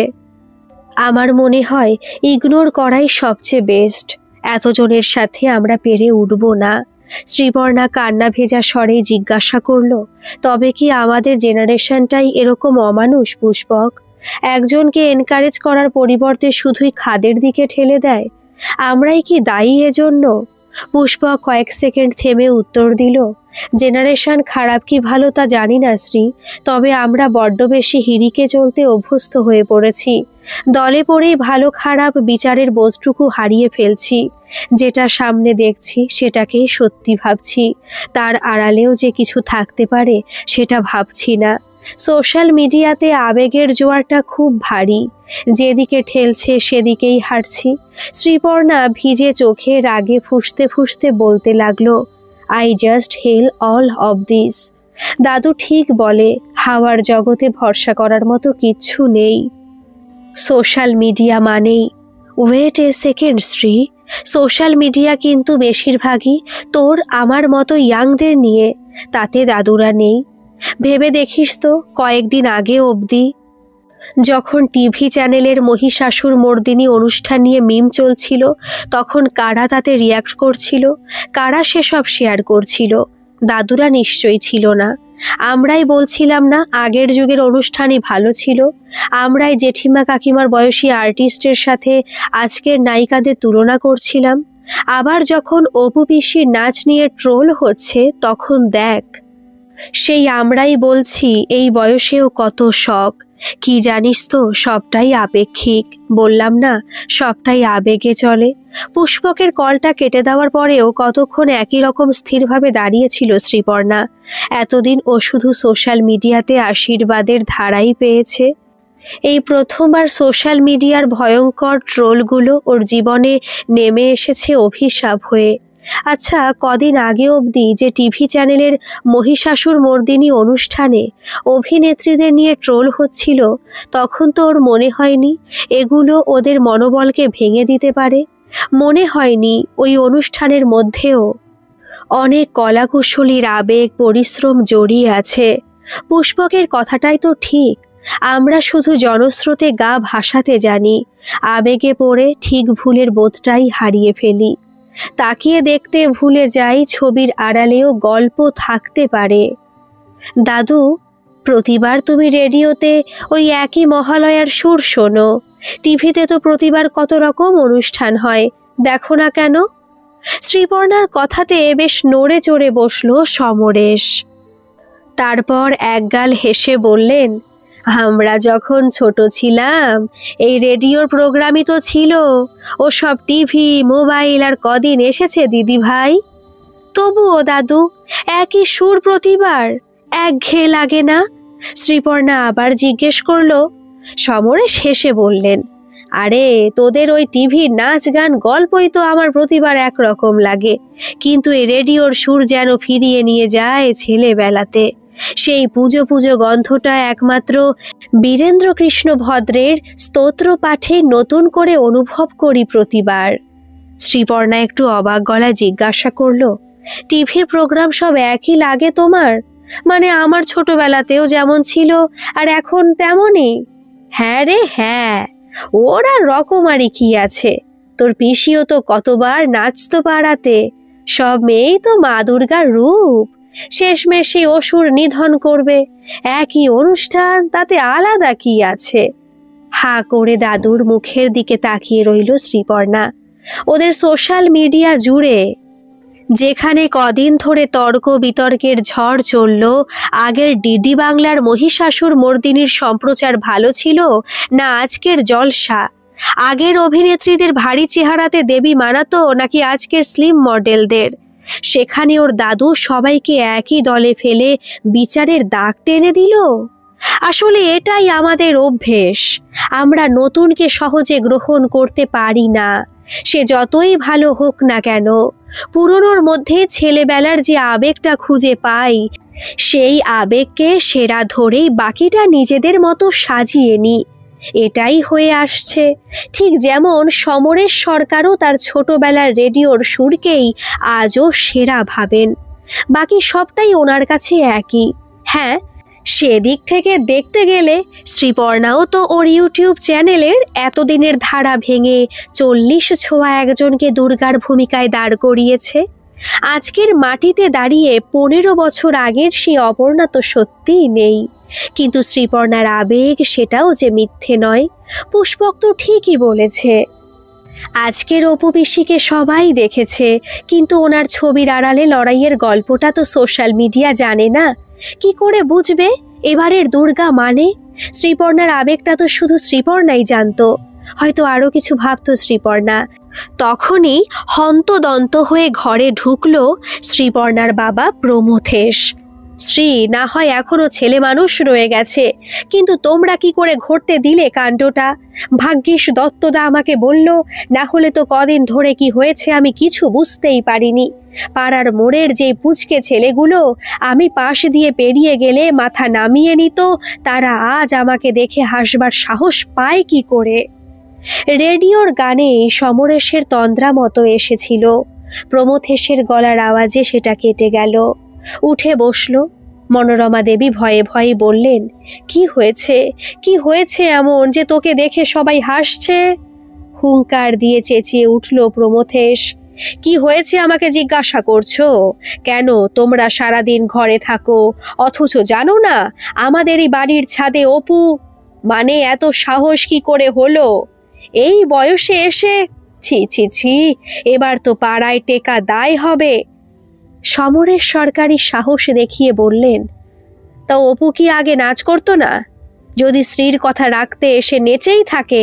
আমার মনে হয় ইগনোর করাই সবচেয়ে বেস্ট। এতজনের সাথে আমরা পেরে উঠব না। শ্রীবর্ণা কান্না ভেজা স্বরে জিজ্ঞাসা করল, তবে কি আমাদের জেনারেশনটাই এরকম অমানুষ পুষ্পক? একজনকে এনকারেজ করার পরিবর্তে শুধুই খাদের দিকে ঠেলে দেয়। আমরাই কি দায়ী এজন্য? পুষ্পক কয়েক সেকেন্ড থেমে উত্তর দিল, জেনারেশন খারাপ কি ভালো তা জানি না শ্রী, তবে আমরা বড্ড বেশি হিরিকে চলতে অভ্যস্ত হয়ে পড়েছি। দলে পড়েই ভালো খারাপ বিচারের বোধটুকু হারিয়ে ফেলছি। যেটা সামনে দেখছি সেটাকেই সত্যি ভাবছি, তার আড়ালেও যে কিছু থাকতে পারে সেটা ভাবছি না। সোশ্যাল মিডিয়াতে আবেগের জোয়ারটা খুব ভারী, যেদিকে ঠেলছে সেদিকেই হাঁটছি। শ্রীপর্ণা ভিজে চোখে রাগে ফুঁসতে ফুঁসতে বলতে লাগলো, I just hate all of this. দাদু ঠিক বলে, হাওয়ার জগতে ভরসা করার মতো কিচ্ছু নেই। সোশ্যাল মিডিয়া মানেই, wait a second Shri, social media কিন্তু বেশিরভাগই তোর আমার মতো ইয়াংদের নিয়ে, তাতে দাদুরা নেই। ভেবে দেখিস তো, কয়েকদিন আগে অবধি যখন টিভি চ্যানেলের মহিষাসুর মর্দিনী অনুষ্ঠান নিয়ে মিম চলছিল, তখন কারা তাতে রিয়াক্ট করছিল, কারা সেসব শেয়ার করছিল? দাদুরা নিশ্চয়ই ছিল না। আমরাই বলছিলাম না আগের যুগের অনুষ্ঠানই ভালো ছিল? আমরাই জেঠিমা কাকিমার বয়সী আর্টিস্টের সাথে আজকের নায়িকাদের তুলনা করছিলাম। আবার যখন অপু পিসির নাচ নিয়ে ট্রোল হচ্ছে, তখন দেখ, সেই আমরাই বলছি এই বয়সেও কত শখ। কি জানিস তো, সবটাই আপেক্ষিক। বললাম না, সবটাই আবেগে চলে। পুষ্পকের কলটা কেটে দেওয়ার পরেও কতক্ষণ একই রকম স্থিরভাবে দাঁড়িয়েছিল শ্রীপর্ণা। এতদিন ও শুধু সোশ্যাল মিডিয়াতে আশীর্বাদের ধারাই পেয়েছে। এই প্রথমবার সোশ্যাল মিডিয়ার ভয়ঙ্কর ট্রোলগুলো ওর জীবনে নেমে এসেছে অভিশাপ হয়ে। আচ্ছা, কদিন আগে অবধি যে টিভি চ্যানেলের মহিষাসুর মর্দিনী অনুষ্ঠানে অভিনেত্রীদের নিয়ে ট্রোল হচ্ছিল, তখন তো ওর মনে হয়নি এগুলো ওদের মনোবলকে ভেঙে দিতে পারে? মনে হয়নি ওই অনুষ্ঠানের মধ্যেও অনেক কলাকুশলীর আবেগ পরিশ্রম জড়িয়ে আছে? পুষ্পকের কথাটাই তো ঠিক। আমরা শুধু জনস্রোতে গা ভাসাতে জানি, আবেগে পড়ে ঠিক ভুলের বোধটাই হারিয়ে ফেলি। তাকিয়ে দেখতে ভুলে যাই ছবির আড়ালেও গল্প থাকতে পারে। দাদু, প্রতিবার তুমি রেডিওতে ওই একই মহালয়ার সুর শোনো, টিভিতে তো প্রতিবার কত রকম অনুষ্ঠান হয়, দেখো না কেন? শ্রীপর্ণার কথাতে বেশ নড়ে চড়ে বসল সমরেশ। তারপর একগাল হেসে বললেন, আমরা যখন ছোট ছিলাম এই রেডিওর প্রোগ্রামই তো ছিল, ও সব টিভি মোবাইল আর কদিন এসেছে দিদি ভাই। তবুও দাদু, একই সুর প্রতিবার, একঘেয়ে লাগে না? শ্রীপর্ণা আবার জিজ্ঞেস করলো। সমরেশ হেসে বললেন, আরে তোদের ওই টিভির নাচ গান গল্পই তো আমার প্রতিবার একরকম লাগে, কিন্তু এই রেডিওর সুর যেন ফিরিয়ে নিয়ে যায় ছেলেবেলাতে। সেই পুজো পুজো গন্ধটা একমাত্র বীরেন্দ্র কৃষ্ণ ভদ্রের স্তোত্র পাঠে নতুন করে অনুভব করি প্রতিবার। শ্রীপর্ণা একটু অবাক গলায় জিজ্ঞাসা করলো, টিভির প্রোগ্রাম সব একই লাগে তোমার? মানে আমার ছোটবেলাতেও যেমন ছিল আর এখন তেমনই? হ্যাঁ রে হ্যাঁ, ওর আর রকমারি কি আছে, তোর পিসিও তো কতবার নাচতো পাড়াতে, সব মেয়েই তো মা দুর্গার রূপ, শেষমেশে অসুর নিধন করবে, একই অনুষ্ঠান, তাতে আলাদা কি আছে? হা করে দাদুর মুখের দিকে তাকিয়ে রইল শ্রীপর্ণা। ওদের সোশ্যাল মিডিয়া জুড়ে যেখানে কদিন ধরে তর্ক বিতর্কের ঝড় চলল, আগের ডিডি বাংলার মহিষাসুর মর্দিনীর সম্প্রচার ভালো ছিল না আজকের জলসা? আগের অভিনেত্রীদের ভারী চেহারাতে দেবী মানাতো নাকি আজকের স্লিম মডেলদের? সেখানে ওর দাদু সবাইকে একই দলে ফেলে বিচারের দাগ টেনে দিল। আসলে এটাই আমাদের অভ্যেস, আমরা নতুনকে সহজে গ্রহণ করতে পারি না, সে যতই ভালো হোক না কেন। পুরনোর মধ্যে ছেলেবেলার যে আবেগটা খুঁজে পাই, সেই আবেগকে সেরা ধরেই বাকিটা নিজেদের মতো সাজিয়ে নিই। এটাই হয়ে আসছে। ঠিক যেমন সমরেশ সরকারও তার ছোটবেলার রেডিওর সুরকেই আজও সেরা ভাবেন, বাকি সবটাই ওনার কাছে একই। হ্যাঁ, সেদিক থেকে দেখতে গেলে শ্রীপর্ণাও তো ওর ইউটিউব চ্যানেলের এতদিনের ধারা ভেঙে 40 ছোঁয়া একজনকে দুর্গার ভূমিকায় দাঁড় করিয়েছে। আজকের মাটিতে দাঁড়িয়ে 15 বছর আগের সেই অপর্ণা তো সত্যিই নেই, কিন্তু শ্রীপর্ণার আবেগ সেটাও যে মিথ্যে নয়। পুষ্পক তো ঠিকই বলেছে। আজকের অপু পিসিকে সবাই দেখেছে, কিন্তু ওনার ছবির আড়ালে লড়াইয়ের গল্পটা তো সোশ্যাল মিডিয়া জানে না। কি করে বুঝবে এবারের দুর্গা মানে? শ্রীপর্ণার আবেগটা তো শুধু শ্রীপর্ণাই জানতো, হয়তো আরো কিছু ভাবতো শ্রীপর্ণা। তখনই হন্তদন্ত হয়ে ঘরে ঢুকলো শ্রীপর্ণার বাবা প্রমথেশ। শ্রী না হয় এখনো ছেলে মানুষ রয়ে গেছে, কিন্তু তোমরা কি করে ঘটতে দিলে কাণ্ডটা? ভাগ্যিস দত্তদা আমাকে বলল, না হলে তো কদিন ধরে কি হয়েছে আমি কিছু বুঝতেই পারিনি। পাড়ার মোড়ের যে পুচকে ছেলেগুলো আমি পাশ দিয়ে পেরিয়ে গেলে মাথা নামিয়ে নিত, তারা আজ আমাকে দেখে হাসবার সাহস পায় কি করে? রেডিওর গানে সমরেশের তন্দ্রা মতো এসেছিল। প্রমথেশের গলার আওয়াজে সেটা কেটে গেল। উঠে বসল। মনোরমা দেবী ভয়ে ভয়ে বললেন, কি হয়েছে, কি হয়েছে এমন যে তোকে দেখে সবাই হাসছে? হুঙ্কার দিয়ে চেঁচিয়ে উঠল প্রমথেশ। কি হয়েছে আমাকে জিজ্ঞাসা করছো? কেন তোমরা সারাদিন ঘরে থাকো, অথচ জানো না আমাদেরই বাড়ির ছাদে অপু? মানে এত সাহস কি করে হলো এই বয়সে এসে? ছি ছি ছি, এবার তো পাড়ায় টেকা দায় হবে। সমরেশ সরকারি সাহস দেখিয়ে বললেন, তা অপু কি আগে নাচ করতো না? যদি স্ত্রীর কথা রাখতে এসে নেচেই থাকে,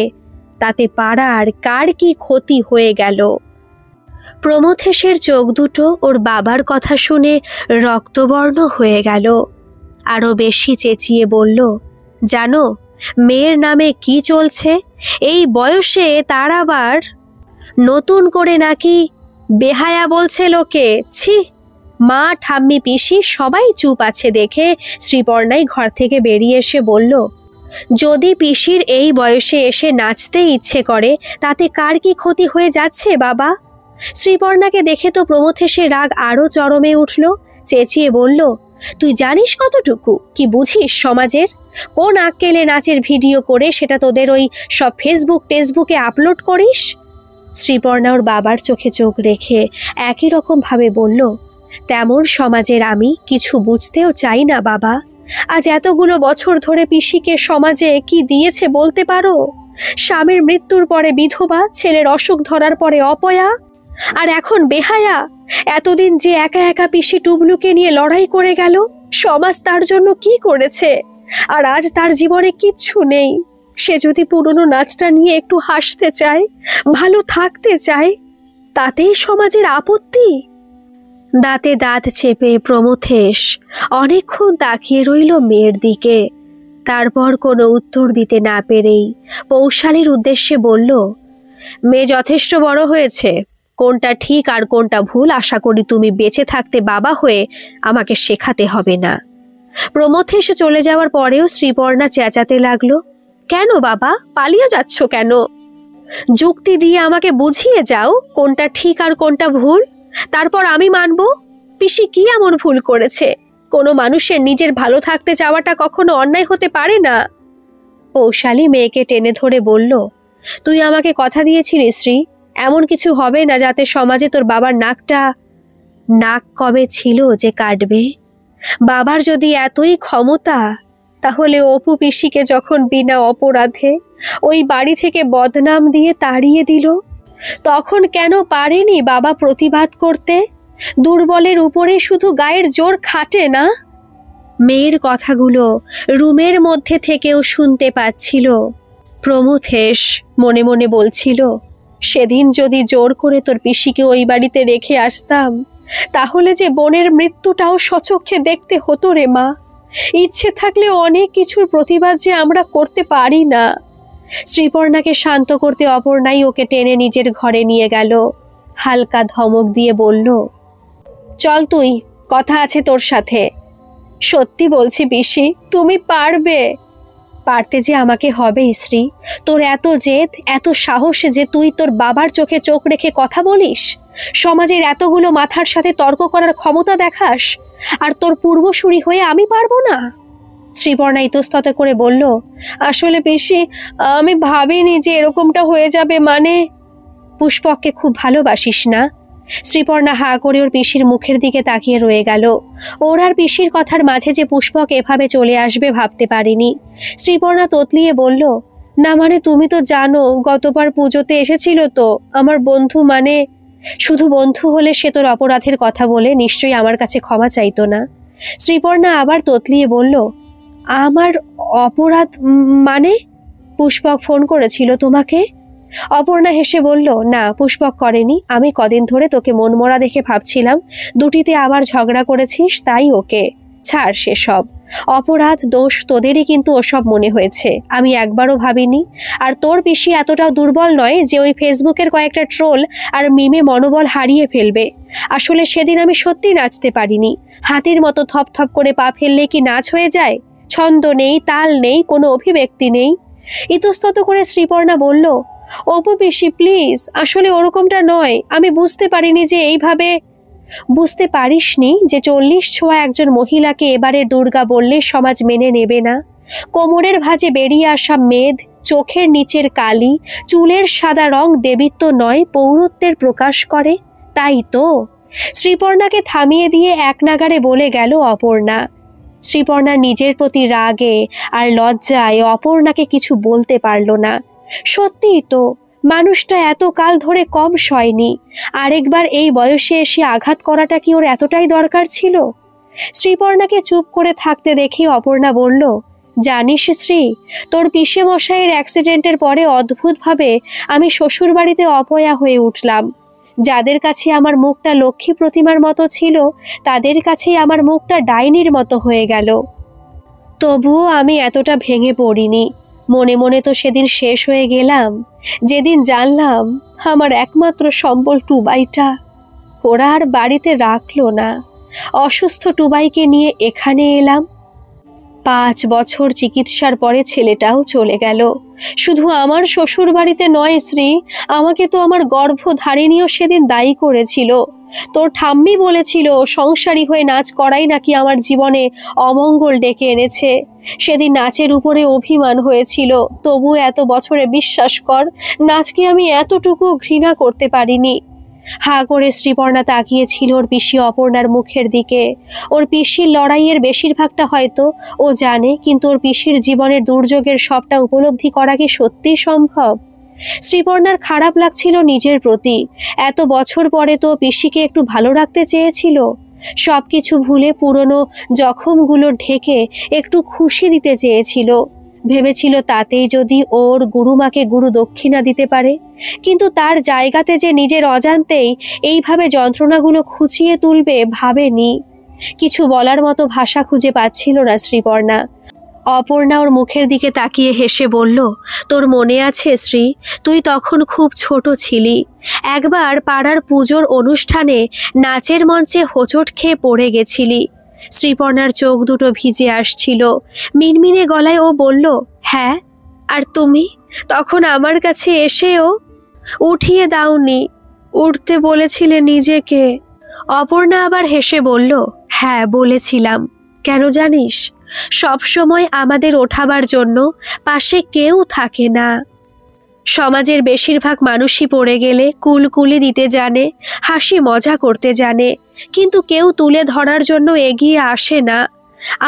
তাতে পাড়ার কার কি ক্ষতি হয়ে গেল? প্রমথেশের চোখ দুটো ওর বাবার কথা শুনে রক্তবর্ণ হয়ে গেল। আরো বেশি চেঁচিয়ে বলল, জানো মেয়ের নামে কি চলছে এই বয়সে? তার আবার নতুন করে নাকি বেহায়া বলছে লোকে। ছি! মা, ঠাম্মি, পিসি সবাই চুপ আছে দেখে শ্রীপর্ণাই ঘর থেকে বেরিয়ে এসে বলল, যদি পিসির এই বয়সে এসে নাচতে ইচ্ছে করে, তাতে কার কি ক্ষতি হয়ে যাচ্ছে বাবা? শ্রীপর্ণাকে দেখে তো প্রমথেশের রাগ আরো চরমে উঠল। চেঁচিয়ে বলল, তুই জানিস কতটুকু, কি বুঝিস সমাজের? কোন আক্কেলে নাচের ভিডিও করে সেটা তোদের ওই সব ফেসবুকে আপলোড করিস? শ্রীপর্ণা ওর বাবার চোখে চোখ রেখে একই রকম ভাবে বলল, তেমন সমাজের আমি কিছু বুঝতেও চাই না বাবা। আজ এতগুলো বছর ধরে পিসিকে সমাজে কি দিয়েছে বলতে পারো? স্বামীর মৃত্যুর পরে বিধবা, ছেলের অসুখ ধরার পরে অপয়া, আর এখন বেহায়া। এতদিন যে একা একা পিসি টুবলুকে নিয়ে লড়াই করে গেল, সমাজ তার জন্য কি করেছে? আর আজ তার জীবনে কিচ্ছু নেই। সে যদি পুরনো নাচটা নিয়ে একটু হাসতে চায়, ভালো থাকতে চায়, তাতেই সমাজের আপত্তি? দাঁতে দাঁত চেপে প্রমথেশ অনেকক্ষণ তাকিয়ে রইল মেয়ের দিকে। তারপর কোনো উত্তর দিতে না পেরেই পৌশালীর উদ্দেশ্যে বলল, মেয়ে যথেষ্ট বড় হয়েছে, কোনটা ঠিক আর কোনটা ভুল আশা করি তুমি বেঁচে থাকতে বাবা হয়ে আমাকে শেখাতে হবে না। প্রমথেশ চলে যাওয়ার পরেও শ্রীপর্ণা চেঁচাতে লাগলো, কেন বাবা, পালিয়ে যাচ্ছ কেন? যুক্তি দিয়ে আমাকে বুঝিয়ে যাও কোনটা ঠিক আর কোনটা ভুল, তারপর আমি মানব। পিসি কি এমন ভুল করেছে? কোনো মানুষের নিজের ভালো থাকতে চাওয়াটা কখনো অন্যায় হতে পারে না। পৌশালী মেয়েকে টেনে ধরে বলল, তুই আমাকে কথা দিয়েছিলি শ্রী, এমন কিছু হবে না যাতে সমাজে তোর বাবার নাক কবে ছিল যে কাটবে? বাবার যদি এতই ক্ষমতা, তাহলে অপু পিসিকে যখন বিনা অপরাধে ওই বাড়ি থেকে বদনাম দিয়ে তাড়িয়ে দিল, তখন কেন পারেনি বাবা প্রতিবাদ করতে? দুর্বলের উপরে শুধু গায়ের জোর খাটে না? মেয়ের কথাগুলো রুমের মধ্যে থেকেও শুনতে পাচ্ছিল। প্রমথেশ মনে মনে বলছিল, সেদিন যদি জোর করে তোর পিসিকে ওই বাড়িতে রেখে আসতাম, তাহলে যে বোনের মৃত্যুটাও সচক্ষে দেখতে হতো রে মা। ইচ্ছে থাকলে অনেক কিছুর প্রতিবাদ যে আমরা করতে পারি না। শ্রীপর্ণাকে শান্ত করতে অপর্ণাই ওকে টেনে নিজের ঘরে নিয়ে গেল। হালকা ধমক দিয়ে বলল, চল তুই, কথা আছে তোর সাথে। সত্যি বলছি পিসি, তুমি পারবে। পারতে যে আমাকে হবে শ্রী। তোর এত জেদ, এত সাহস যে তুই তোর বাবার চোখে চোখ রেখে কথা বলিস, সমাজের এতগুলো মাথার সাথে তর্ক করার ক্ষমতা দেখাস, আর তোর পূর্বসূরি হয়ে আমি পারবো না? শ্রীপর্ণা ইতস্তত করে বলল, আসলে পিসি, আমি ভাবিনি যে এরকমটা হয়ে যাবে। মানে, পুষ্পককে খুব ভালোবাসিস না? শ্রীপর্ণা হা করে ওর পিসির মুখের দিকে তাকিয়ে রয়ে গেল। ওর আর পিসির কথার মাঝে যে পুষ্পক এভাবে চলে আসবে ভাবতে পারিনি। শ্রীপর্ণা তোতলিয়ে বলল, না মানে তুমি তো জানো, গতবার পুজোতে এসেছিল তো আমার বন্ধু। মানে, শুধু বন্ধু হলে সে তোর অপরাধের কথা বলে নিশ্চয়ই আমার কাছে ক্ষমা চাইতো না। শ্রীপর্ণা আবার তোতলিয়ে বলল, আমার অপরাধ মানে? পুষ্পক ফোন করেছিল তোমাকে? অপর্ণা হেসে বলল, না, পুষ্পক করেনি। আমি কদিন ধরে তোকে মনমরা দেখে ভাবছিলাম দুটিতে আবার ঝগড়া করেছিস, তাই ওকে ছাড় সেসব। অপরাধ দোষ তোদেরই কিন্তু ওসব মনে হয়েছে, আমি একবারও ভাবিনি। আর তোর পিসি এতটাও দুর্বল নয় যে ওই ফেসবুকের কয়েকটা ট্রোল আর মিমে মনোবল হারিয়ে ফেলবে। আসলে সেদিন আমি সত্যি নাচতে পারিনি। হাতির মতো থপথপ করে পা ফেললে কি নাচ হয়ে যায়? ছন্দ নেই, তাল নেই, কোনো অভিব্যক্তি নেই। ইতস্তত করে শ্রীপর্ণা বলল, অপু পিসি প্লিজ, আসলে ওরকমটা নয়। আমি বুঝতে পারিনি যে এইভাবে। বুঝতে পারিসনি যে 40 ছোঁয়া একজন মহিলাকে এবারের দুর্গা বললে সমাজ মেনে নেবে না? কোমরের ভাঁজে বেরিয়ে আসা মেদ, চোখের নিচের কালি, চুলের সাদা রং দেবীত্ব নয়, পৌরত্বের প্রকাশ করে, তাই তো? শ্রীপর্ণাকে থামিয়ে দিয়ে এক নাগারে বলে গেল অপর্ণা। শ্রীপর্ণার নিজের প্রতি রাগে আর লজ্জায় অপর্ণাকে কিছু বলতে পারল না। সত্যিই তো, মানুষটা এত কাল ধরে কম সয়নি, আরেকবার এই বয়সে এসে আঘাত করাটা কি ওর এতটাই দরকার ছিল? শ্রীপর্ণাকে চুপ করে থাকতে দেখে অপর্ণা বলল, জানিস শ্রী, তোর পিসে মশাইয়ের অ্যাক্সিডেন্টের পরে অদ্ভুতভাবে আমি শ্বশুর বাড়িতে অপয়া হয়ে উঠলাম। যাদের কাছে আমার মুখটা লক্ষ্মী প্রতিমার মতো ছিল, তাদের কাছেই আমার মুখটা ডাইনির মতো হয়ে গেল। তবুও আমি এতটা ভেঙে পড়িনি। মনে মনে তো সেদিন শেষ হয়ে গেলাম যেদিন জানলাম আমার একমাত্র সম্বল টুবাইটা ওরা আর বাড়িতে রাখলো না। অসুস্থ টুবাইকে নিয়ে এখানে এলাম। 5 বছর চিকিৎসার পরে ছেলেটাও চলে গেল। শুধু আমার শ্বশুর বাড়িতে নয় শ্রী, আমাকে তো আমার গর্ভধারিণীও সেদিন দায়ী করেছিল। তোর ঠাম্মি বলেছিল সংসারী হয়ে নাচ করাই নাকি আমার জীবনে অমঙ্গল ডেকে এনেছে। সেদিন নাচের উপরে অভিমান হয়েছিল, তবু এত বছরে বিশ্বাস কর, নাচকে আমি এতটুকু ঘৃণা করতে পারিনি। হা করে শ্রীপর্ণা তাকিয়েছিল ওর পিসি অপর্ণার মুখের দিকে। ওর পিসির লড়াইয়ের বেশিরভাগটা হয়তো ও জানে, কিন্তু ওর পিসির জীবনের দুর্যোগের সবটা উপলব্ধি করা কি সত্যি সম্ভব? শ্রীপর্ণার খারাপ লাগছিল নিজের প্রতি। এত বছর পরে তো পিসিকে একটু ভালো রাখতে চেয়েছিল। সবকিছু ভুলে পুরনো জখমগুলো ঢেকে একটু খুশি দিতে চেয়েছিল। ভেবেছিল তাতেই যদি ওর গুরুমাকে গুরু দক্ষিণা দিতে পারে। কিন্তু তার জায়গাতে যে নিজের অজান্তেই এইভাবে যন্ত্রণাগুলো খুঁচিয়ে তুলবে ভাবেনি। কিছু বলার মতো ভাষা খুঁজে পাচ্ছিল না শ্রীপর্ণা। অপর্ণা ওর মুখের দিকে তাকিয়ে হেসে বলল, তোর মনে আছে শ্রী, তুই তখন খুব ছোট ছিলি। একবার পাড়ার পুজোর অনুষ্ঠানে নাচের মঞ্চে হোঁচট খেয়ে পড়ে গেছিলি। শ্রীপর্ণার চোখ দুটো ভিজে আসছিল। মিনমিনে গলায় ও বলল, হ্যাঁ, আর তুমি তখন আমার কাছে এসেও উঠিয়ে দাওনি, উঠতে বলেছিলে নিজেকে। অপর্ণা আবার হেসে বলল, হ্যাঁ বলেছিলাম। কেন জানিস? সব সময় আমাদের ওঠাবার জন্য পাশে কেউ থাকে না। সমাজের বেশিরভাগ মানুষই পড়ে গেলে কুলকুলি দিতে জানে, হাসি মজা করতে জানে, কিন্তু কেউ তুলে ধরার জন্য এগিয়ে আসে না।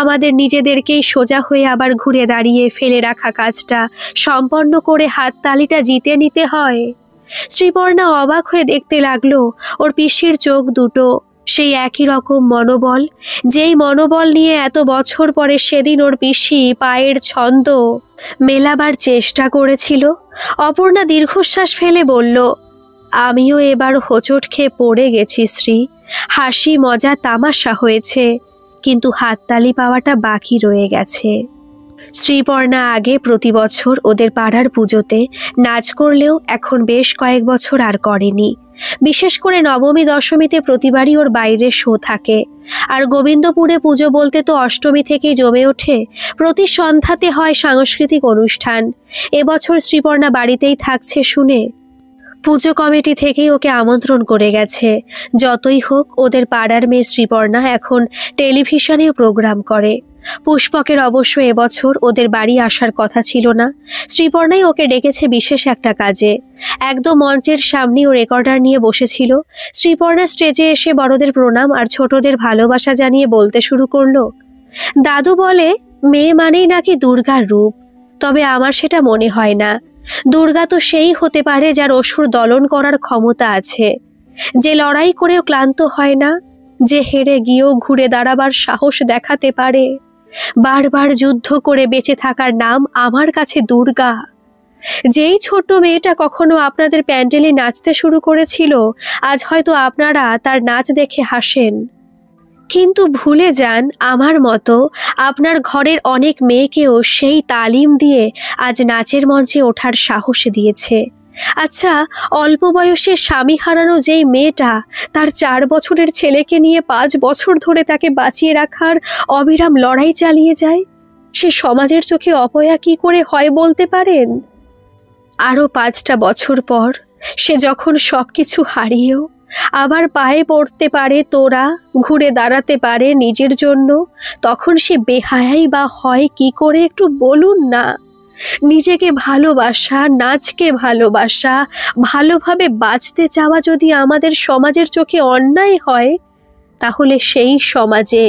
আমাদের নিজেদেরকেই সোজা হয়ে আবার ঘুরে দাঁড়িয়ে ফেলে রাখা কাজটা সম্পন্ন করে হাততালিটা জিতে নিতে হয়। শ্রীপর্ণা অবাক হয়ে দেখতে লাগলো ওর পিসির চোখ দুটো সেই একই রকম মনোবল, যেই মনোবল নিয়ে এত বছর পরে সেদিন ওর পিসি পায়ের ছন্দ মেলাবার চেষ্টা করেছিল। অপর্ণা দীর্ঘশ্বাস ফেলে বলল, আমিও এবার হোঁচট খেয়ে পড়ে গেছি শ্রী। হাসি মজা তামাশা হয়েছে, কিন্তু হাততালি পাওয়াটা বাকি রয়ে গেছে। শ্রীপর্ণা আগে প্রতি বছর ওদের পাড়ার পুজোতে নাচ করলেও এখন বেশ কয়েক বছর আর করেনি। বিশেষ করে নবমী দশমীতে প্রতিবারই ওর বাইরে শো থাকে। আর গোবিন্দপুরে পুজো বলতে তো অষ্টমী থেকেই জমে ওঠে। প্রতি সন্ধ্যাতে হয় সাংস্কৃতিক অনুষ্ঠান। এবছর শ্রীপর্ণা বাড়িতেই থাকছে শুনে পুজো কমিটি থেকেই ওকে আমন্ত্রণ করে গেছে। যতই হোক ওদের পাড়ার মেয়ে শ্রীপর্ণা এখন টেলিভিশনেও প্রোগ্রাম করে। পুষ্পকের অবশ্য এবছর ওদের বাড়ি আসার কথা ছিল না। শ্রীপর্ণাই ওকে ডেকেছে বিশেষ একটা কাজে। একদম মঞ্চের সামনে ও রেকর্ডার নিয়ে বসেছিল। শ্রীপর্ণা স্টেজে এসে বড়দের প্রণাম আর ছোটদের ভালোবাসা জানিয়ে বলতে শুরু করলো, দাদু বলে মেয়ে মানেই নাকি দুর্গার রূপ, তবে আমার সেটা মনে হয় না। দুর্গা তো সেই হতে পারে যার অসুর দলন করার ক্ষমতা আছে, যে লড়াই করেও ক্লান্ত হয় না, যে হেরে গিয়েও ঘুরে দাঁড়াবার সাহস দেখাতে পারে। বারবার যুদ্ধ করে বেঁচে থাকার নাম আমার কাছে দুর্গা। যেই ছোট মেয়েটা কখনো আপনাদের প্যান্ডেলে নাচতে শুরু করেছিল, আজ হয়তো আপনারা তার নাচ দেখে হাসেন, কিন্তু ভুলে যান আমার মতো আপনার ঘরের অনেক মেয়েকেও সেই তালিম দিয়ে আজ নাচের মঞ্চে ওঠার সাহস দিয়েছে। আচ্ছা, অল্প বয়সে স্বামী হারানো যেই মেয়েটা তার 4 বছরের ছেলেকে নিয়ে 5 বছর ধরে তাকে বাঁচিয়ে রাখার অবিরাম লড়াই চালিয়ে যায়, সে সমাজের চোখে অপয়া কি করে হয় বলতে পারেন? আরও 5টা বছর পর সে যখন সবকিছু হারিয়েও আবার পায়ে পড়তে পারে, তোরা ঘুরে দাঁড়াতে পারে নিজের জন্য, তখন সে বেহায়াই বা হয় কি করে একটু বলুন না। নিজেকে ভালোবাসা, নাচকে ভালোবাসা, ভালোভাবে বাঁচতে চাওয়া যদি আমাদের সমাজের চোখে অন্যায় হয়, তাহলে সেই সমাজে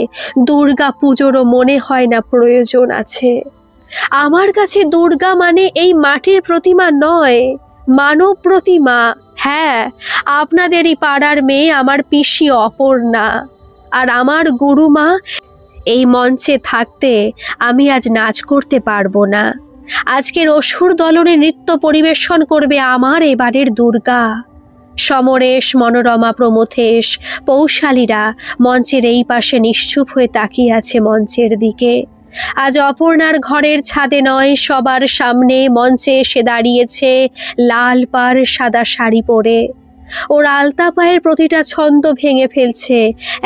দুর্গা পুজোরও মনে হয় না প্রয়োজন আছে। আমার কাছে দুর্গা মানে এই মাটির প্রতিমা নয়, মানব প্রতিমা। হ্যাঁ, আপনাদেরই পাড়ার মেয়ে আমার পিসি অপর্ণা। আর আমার গুরুমা এই মঞ্চে থাকতে আমি আজ নাচ করতে পারবো না। আজকের অসুর দলনে নৃত্য পরিবেশন করবে আমার এবারের দুর্গা। সমরেশ, মনোরমা, প্রমথেশ, পৌশালীরা মঞ্চের এই পাশে নিশ্চুপ হয়ে তাকিয়ে আছে মঞ্চের দিকে। আজ অপর্ণার ঘরের ছাদে নয়, সবার সামনে মঞ্চে এসে দাঁড়িয়েছে লাল পাড় সাদা শাড়ি পরে। ওর আলতা পায়ের প্রতিটা ছন্দ ভেঙে ফেলছে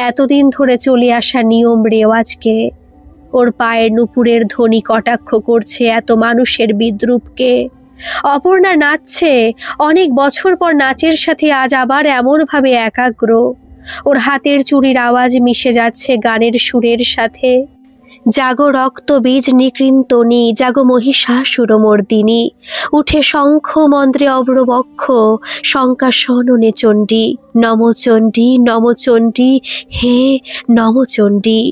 এতদিন ধরে চলে আসা নিয়ম রেওয়াজকে। ওর পায়ের নুপুরের ধ্বনি কটাক্ষ করছে এত মানুষের বিদ্রূপকে। অপর্ণা নাচছে, অনেক বছর পর নাচের সাথে আজ আবার এমনভাবে একাগ্র। ওর হাতের চুড়ির আওয়াজ মিশে যাচ্ছে গানের সুরের সাথে। জাগো রক্ত বীজ নিকৃন্তনী, জাগো মহিষাসুরমর্দিনী, উঠে শঙ্খ মন্ত্রে অব্রবক্ষ, শঙ্কাসননে চণ্ডী, নমচণ্ডী নমচণ্ডী, হে নমচণ্ডী।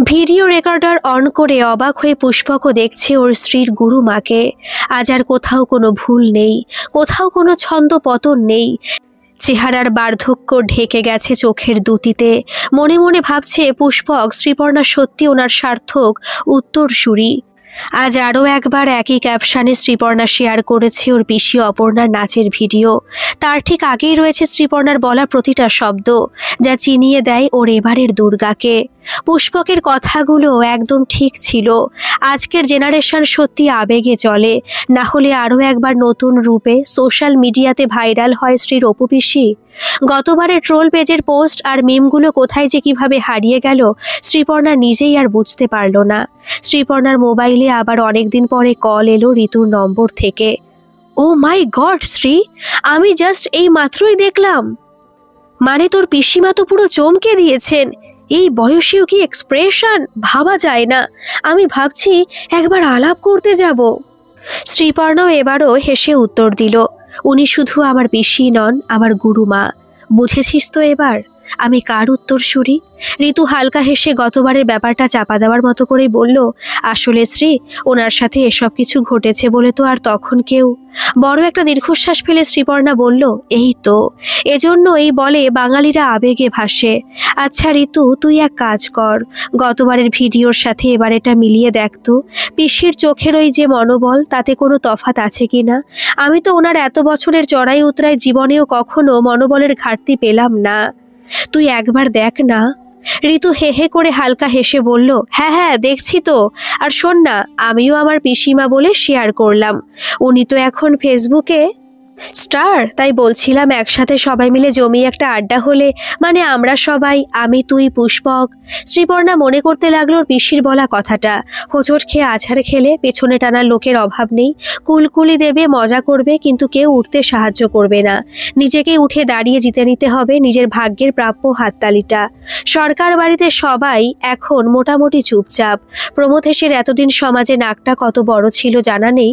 ভিডিও রেকর্ডার অন করে অবাক হয়ে পুষ্পকও দেখছে ওর স্ত্রীর গুরুমাকে। আজ আর কোথাও কোনো ভুল নেই, কোথাও কোনো ছন্দ পতন নেই। চেহারার বার্ধক্য ঢেকে গেছে চোখের দুটিতে। মনে মনে ভাবছে পুষ্পক শ্রীপর্ণা সত্যি ওনার সার্থক উত্তরসূরি। আজ আরও একবার একই ক্যাপশনে শ্রীপর্ণা শেয়ার করেছে ওর পিসি অপর্ণার নাচের ভিডিও। তার ঠিক আগেই রয়েছে শ্রীপর্ণার বলা প্রতিটা শব্দ, যা চিনিয়ে দেয় ওর এবারের দুর্গাকে। পুষ্পকের কথাগুলো একদম ঠিক ছিল। আজকের জেনারেশন সত্যি আবেগে চলে, না হলে আরও একবার নতুন রূপে সোশ্যাল মিডিয়াতে ভাইরাল হয় শ্রীর অপু পিসি। গতবারে ট্রোল পেজের পোস্ট আর মিমগুলো কোথায় যে কিভাবে হারিয়ে গেল শ্রীপর্ণা নিজেই আর বুঝতে পারল না। শ্রীপর্ণার মোবাইলে আবার অনেকদিন পরে কল এলো ঋতুর নম্বর থেকে। ও মাই গড শ্রী, আমি জাস্ট এই মাত্রই দেখলাম। মানে তোর পিসিমা তো পুরো চমকে দিয়েছেন। এই বয়সেও কি এক্সপ্রেশন, ভাবা যায় না। আমি ভাবছি একবার আলাপ করতে যাব। শ্রীপর্ণাও এবারও হেসে উত্তর দিল, উনি শুধু আমার পিসি নন, আমার গুরুমা। বুঝেছিস তো এবার আমি কার উত্তরসূরি? ঋতু হালকা হেসে গতবারের ব্যাপারটা চাপা দেওয়ার মতো করেই বলল, আসলে শ্রী, ওনার সাথে এসব কিছু ঘটেছে বলে তো আর তখন কেউ। বড় একটা দীর্ঘশ্বাস ফেলে শ্রীপর্ণা বলল, এই তো, এজন্য এই বলে বাঙালিরা আবেগে ভাসে। আচ্ছা ঋতু, তুই এক কাজ কর, গতবারের ভিডিওর সাথে এবার এটা মিলিয়ে দেখ তো, পিসির চোখের ওই যে মনোবল, তাতে কোনো তফাৎ আছে কিনা। আমি তো ওনার এত বছরের চড়াই উতরাই জীবনেও কখনো মনোবলের ঘাটতি পেলাম না। তুই একবার দেখ না। ঋতু হে হে করে হালকা হেসে বলল, হ্যাঁ হ্যাঁ দেখছি তো। আর শোন না, আমিও আমার পিসিমা বলে শেয়ার করলাম। উনি তো এখন ফেসবুকে স্টার, তাই বলছিলাম একসাথে সবাই মিলে জমিয়ে একটা আড্ডা হলে, মানে আমরা সবাই, আমি, তুই, পুষ্পক। শ্রীপর্ণা মনে করতে লাগলো ওর পিসির বলা কথাটা। হোঁচট খেয়ে আছাড় খেলে পেছনে টানার লোকের অভাব নেই। কুলকুলি দেবে, মজা করবে, কিন্তু কেউ উঠতে সাহায্য করবে না। নিজেকে উঠে দাঁড়িয়ে জিতে নিতে হবে নিজের ভাগ্যের প্রাপ্য হাততালিটা। সরকার বাড়িতে সবাই এখন মোটামুটি চুপচাপ। প্রমথেশের এতদিন সমাজে নাকটা কত বড় ছিল জানা নেই,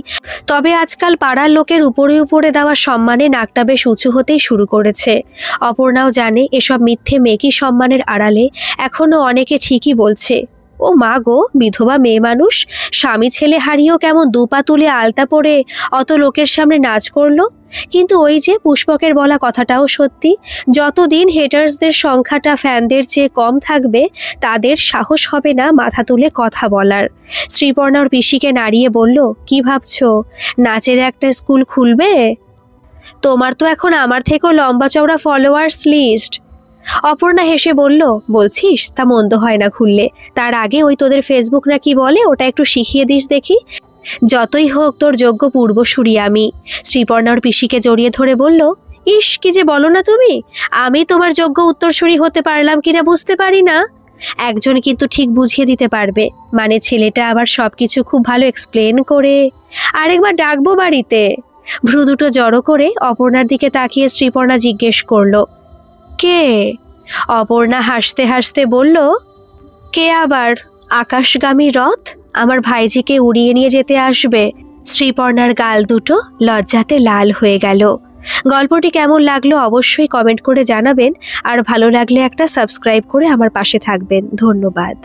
তবে আজকাল পাড়ার লোকের উপরে উপরে দেওয়া সম্মানে নাকটা বেশ উঁচু হতেই শুরু করেছে। অপর্ণাও জানে এসব মিথ্যে মেকি সম্মানের আড়ালে এখনো অনেকে ঠিকই বলছে, ও মা গো, বিধবা মেয়ে মানুষ, স্বামী ছেলে হারিয়েও কেমন দুপা তুলে আলতা পরে অত লোকের সামনে নাচ করলো। কিন্তু ওই যে পুষ্পকের বলা কথাটাও সত্যি, যতদিন হেটার্সদের সংখ্যাটা ফ্যানদের চেয়ে কম থাকবে, তাদের সাহস হবে না মাথা তুলে কথা বলার। শ্রীপর্ণা ওর পিসিকে নাড়িয়ে বলল, কি ভাবছো, নাচের একটা স্কুল খুলবে? তোমার তো এখন আমার থেকেও লম্বা চওড়া ফলোয়ার্স লিস্ট। অপর্ণা হেসে বলল, বলছিস, তা মন্দ হয় না খুললে। তার আগে ওই তোদের ফেসবুক না কি বলে, ওটা একটু শিখিয়ে দিস দেখি। যতই হোক তোর যোগ্য পূর্বসূরি আমি। শ্রীপর্ণার পিসিকে জড়িয়ে ধরে বলল, ইস কি যে বলো না তুমি, আমি তোমার যোগ্য উত্তরসূরি হতে পারলাম কিনা বুঝতে পারি না। একজন কিন্তু ঠিক বুঝিয়ে দিতে পারবে, মানে ছেলেটা আবার সবকিছু খুব ভালো এক্সপ্লেন করে। আরেকবার ডাকবো বাড়িতে। ভ্রু দুটো জড়ো করে অপর্ণার দিকে তাকিয়ে শ্রীপর্ণা জিজ্ঞেস করলো, কে? অপর্ণা হাসতে হাসতে বলল, কে আবার? আকাশগামী রথ আমার ভাইজিকে উড়িয়ে নিয়ে যেতে আসবে। শ্রীপর্ণার গাল দুটো লজ্জাতে লাল হয়ে গেল। গল্পটি কেমন লাগলো অবশ্যই কমেন্ট করে জানাবেন, আর ভালো লাগলে একটা সাবস্ক্রাইব করে আমার পাশে থাকবেন। ধন্যবাদ।